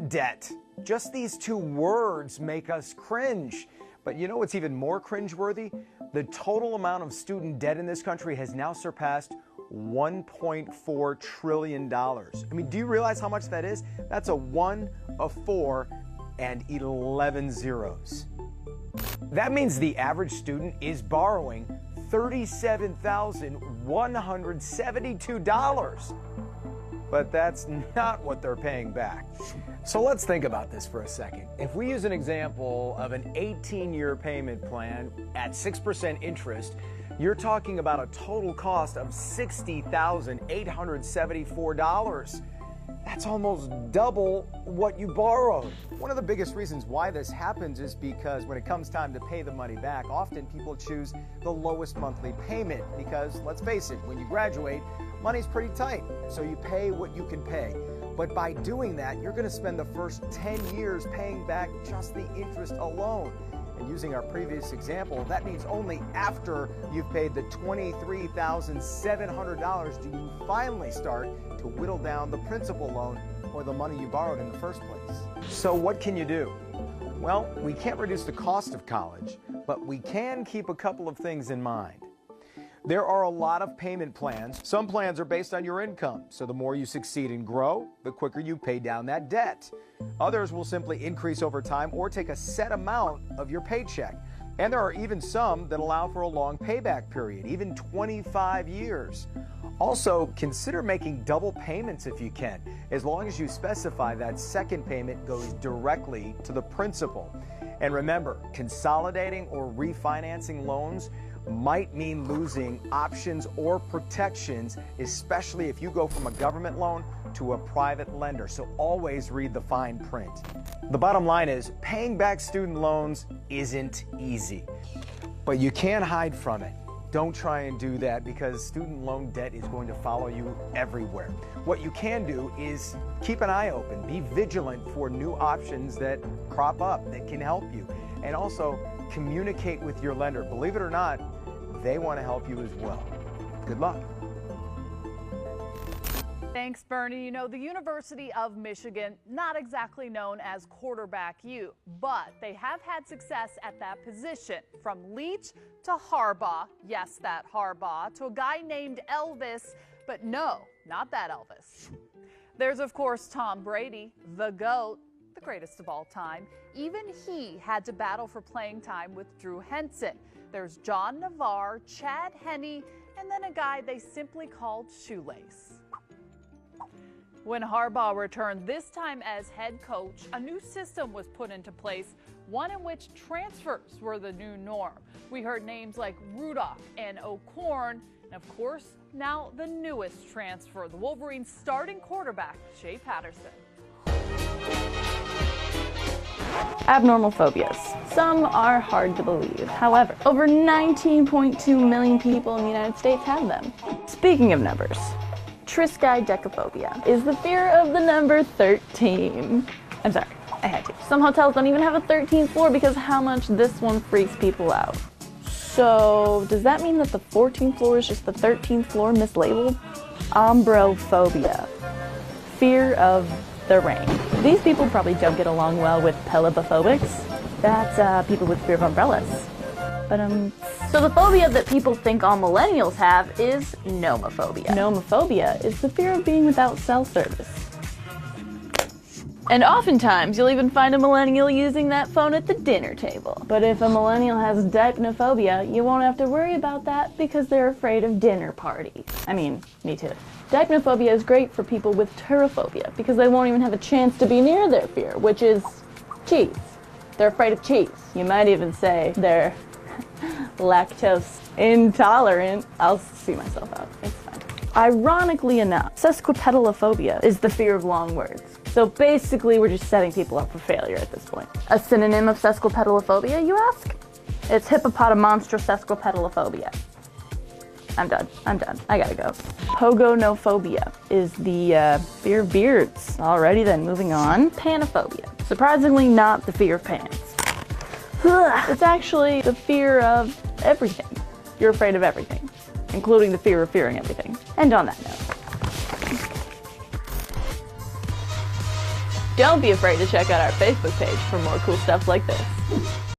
debt. Just these two words make us cringe. But you know what's even more cringeworthy? The total amount of student debt in this country has now surpassed $1.4 trillion. I mean, do you realize how much that is? That's a 1, a 4, and 11 zeros. That means the average student is borrowing $37,172. But that's not what they're paying back. So let's think about this for a second. If we use an example of an 18-year payment plan at 6% interest, you're talking about a total cost of $60,874. That's almost double what you borrowed. One of the biggest reasons why this happens is because when it comes time to pay the money back, often people choose the lowest monthly payment because, let's face it, when you graduate, money's pretty tight, so you pay what you can pay. But by doing that, you're going to spend the first 10 years paying back just the interest alone. And using our previous example, that means only after you've paid the $23,700 do you finally start to whittle down the principal loan or the money you borrowed in the first place. So what can you do? Well, we can't reduce the cost of college, but we can keep a couple of things in mind. There are a lot of payment plans. Some plans are based on your income, so the more you succeed and grow, the quicker you pay down that debt. Others will simply increase over time or take a set amount of your paycheck. And there are even some that allow for a long payback period, even 25 years. Also, consider making double payments if you can, as long as you specify that second payment goes directly to the principal. And remember, consolidating or refinancing loans might mean losing options or protections, especially if you go from a government loan to a private lender. So always read the fine print. The bottom line is, paying back student loans isn't easy, but you can't hide from it. Don't try and do that because student loan debt is going to follow you everywhere. What you can do is keep an eye open, be vigilant for new options that crop up that can help you, and also communicate with your lender. Believe it or not, they want to help you as well. Good luck. Thanks, Bernie. You know, the University of Michigan, not exactly known as quarterback U, but they have had success at that position. From Leach to Harbaugh, yes, that Harbaugh, to a guy named Elvis, but no, not that Elvis. There's, of course, Tom Brady, the GOAT, the greatest of all time. Even he had to battle for playing time with Drew Henson. There's John Navarre, Chad Henne, and then a guy they simply called Shoelace. When Harbaugh returned, this time as head coach, a new system was put into place, one in which transfers were the new norm. We heard names like Rudolph and O'Korn, and of course, now the newest transfer, the Wolverines' starting quarterback, Shea Patterson. Abnormal phobias. Some are hard to believe. However, over 19.2 million people in the United States have them. Speaking of numbers, triskaidekaphobia is the fear of the number 13. I'm sorry, I had to. Some hotels don't even have a 13th floor because how much this one freaks people out. So, does that mean that the 14th floor is just the 13th floor mislabeled? Ambrophobia. Fear of the rain. These people probably don't get along well with pelibophobics. That's people with fear of umbrellas. So the phobia that people think all millennials have is nomophobia. Nomophobia is the fear of being without cell service. And oftentimes, you'll even find a millennial using that phone at the dinner table. But if a millennial has dipnophobia, you won't have to worry about that because they're afraid of dinner parties. I mean, me too. Dipnophobia is great for people with turophobia because they won't even have a chance to be near their fear, which is cheese. They're afraid of cheese. You might even say they're lactose intolerant. I'll see myself out. It's fine. Ironically enough, sesquipedalophobia is the fear of long words. So basically, we're just setting people up for failure at this point. A synonym of sesquipedalophobia, you ask? It's hippopotamonstrosesquipedalophobia. I'm done. I gotta go. Pogonophobia is the fear of beards. Alrighty then, moving on. Panophobia. Surprisingly not the fear of pants. It's actually the fear of everything. You're afraid of everything, including the fear of fearing everything. And on that note, Don't be afraid to check out our Facebook page for more cool stuff like this.